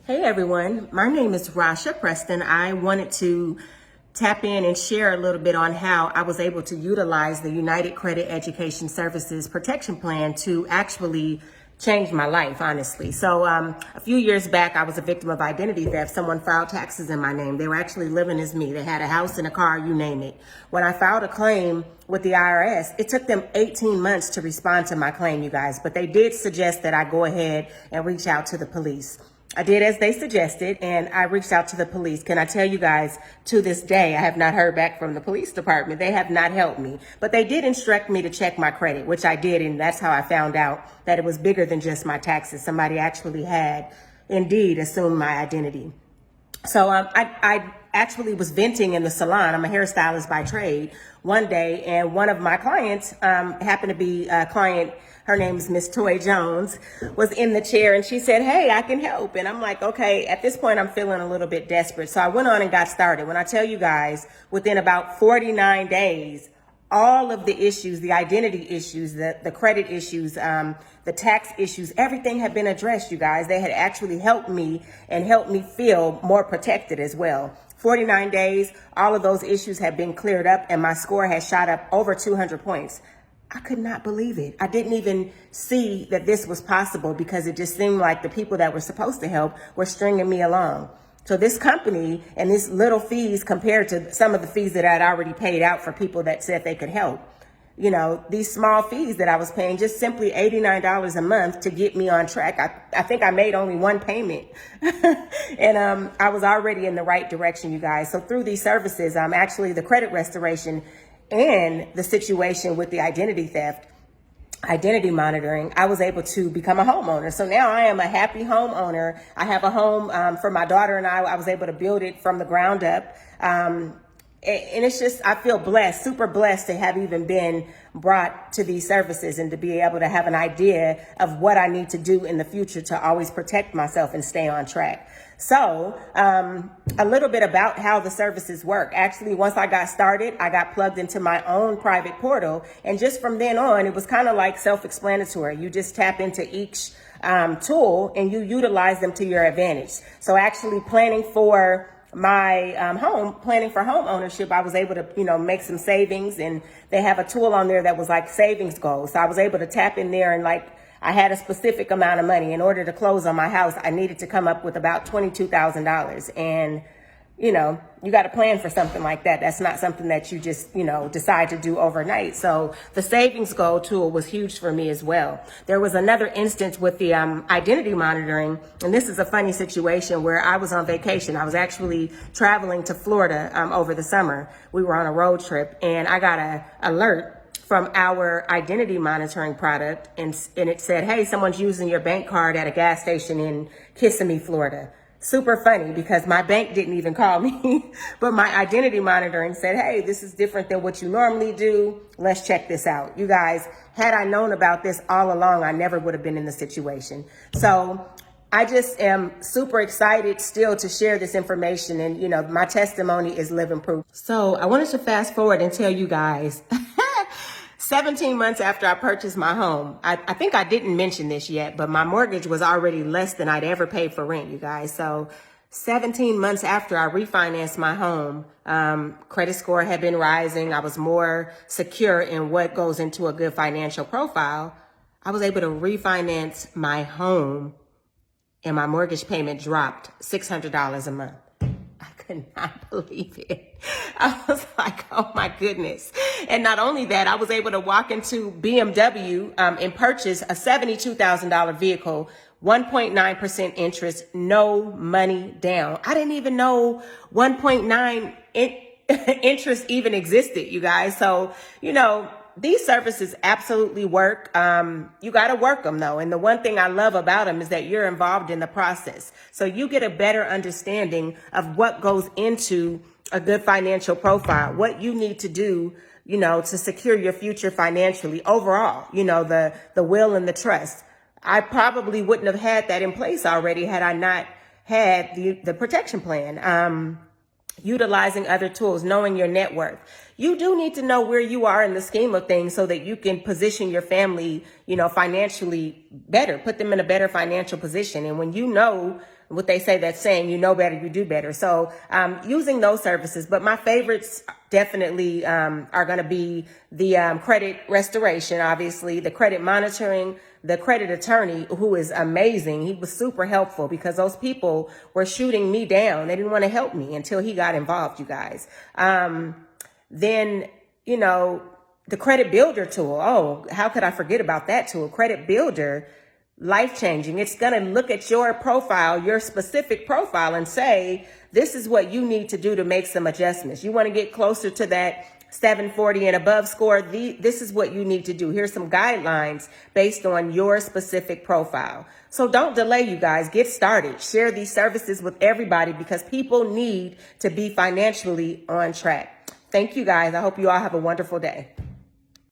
Hey everyone, my name is Rasha Preston. I wanted to tap in and share a little bit on how I was able to utilize the United Credit Education Services Protection Plan to actually change my life, honestly. So a few years back, I was a victim of identity theft. Someone filed taxes in my name. They were actually living as me. They had a house and a car, you name it. When I filed a claim with the IRS, it took them 18 months to respond to my claim, you guys, but they did suggest that I go ahead and reach out to the police. I did as they suggested, and I reached out to the police. Can I tell you guys, to this day, I have not heard back from the police department. They have not helped me, but they did instruct me to check my credit, which I did, and that's how I found out that it was bigger than just my taxes. Somebody actually had indeed assumed my identity. So I actually was venting in the salon. I'm a hairstylist by trade one day, and one of my clients happened to be a client. Her name is Miss Toy Jones, was in the chair, and she said, "Hey, I can help." And I'm like, okay, at this point, I'm feeling a little bit desperate. So I went on and got started. When I tell you guys, within about 49 days, all of the issues, the identity issues, the credit issues, the tax issues, everything had been addressed, you guys. They had actually helped me and helped me feel more protected as well. 49 days, all of those issues have been cleared up, and my score has shot up over 200 points. I could not believe it. I didn't even see that this was possible because it just seemed like the people that were supposed to help were stringing me along. So this company and these little fees compared to some of the fees that I'd already paid out for people that said they could help. You know, these small fees that I was paying, just simply $89 a month to get me on track. I think I made only one payment and I was already in the right direction, you guys. So through these services, actually the credit restoration and the situation with the identity theft, identity monitoring, I was able to become a homeowner. So now I am a happy homeowner. I have a home for my daughter and I was able to build it from the ground up. And it's just, I feel blessed, super blessed to have even been brought to these services and to be able to have an idea of what I need to do in the future to always protect myself and stay on track. So a little bit about how the services work. Actually, once I got started, I got plugged into my own private portal. And just from then on, it was kind of like self-explanatory. You just tap into each tool and you utilize them to your advantage. So actually planning for my planning for home ownership, I was able to, make some savings, and they have a tool on there that was like savings goals. So I was able to tap in there and I had a specific amount of money. In order to close on my house, I needed to come up with about $22,000. And, you got to plan for something like that. That's not something that you just, decide to do overnight. So the savings goal tool was huge for me as well. There was another instance with the identity monitoring. And this is a funny situation where I was on vacation. I was actually traveling to Florida over the summer. We were on a road trip and I got an alert from our identity monitoring product, and it said, "Hey, someone's using your bank card at a gas station in Kissimmee, Florida." Super funny because my bank didn't even call me, but my identity monitoring said, "Hey, this is different than what you normally do. Let's check this out." You guys, had I known about this all along, I never would have been in the situation. So I just am super excited still to share this information, and my testimony is living proof. So I wanted to fast forward and tell you guys 17 months after I purchased my home, I think I didn't mention this yet, but my mortgage was already less than I'd ever paid for rent, you guys. So 17 months after I refinanced my home, credit score had been rising. I was more secure in what goes into a good financial profile. I was able to refinance my home and my mortgage payment dropped $600 a month. I could not believe it. I was like, oh my goodness. And not only that, I was able to walk into BMW and purchase a $72,000 vehicle, 1.9% interest, no money down. I didn't even know 1.9 interest even existed, you guys. So, these services absolutely work. You got to work them though. And the one thing I love about them is that you're involved in the process. So you get a better understanding of what goes into a good financial profile, what you need to do, to secure your future financially overall, the will and the trust. I probably wouldn't have had that in place already had I not had the protection plan. Utilizing other tools, knowing your net worth. You do need to know where you are in the scheme of things so that you can position your family, financially better, put them in a better financial position. And when you know what they say, that saying, you know better, you do better. So using those services, but my favorites definitely are going to be the credit restoration, obviously, the credit monitoring, the credit attorney, who is amazing. He was super helpful because those people were shooting me down. They didn't want to help me until he got involved, you guys. Then, you know, the credit builder tool. Oh, how could I forget about that tool? Credit builder, life-changing. It's going to look at your profile, your specific profile, and say, this is what you need to do to make some adjustments. You want to get closer to that 740 and above score. This is what you need to do. Here's some guidelines based on your specific profile. So don't delay, you guys. Get started. Share these services with everybody because people need to be financially on track. Thank you, guys. I hope you all have a wonderful day.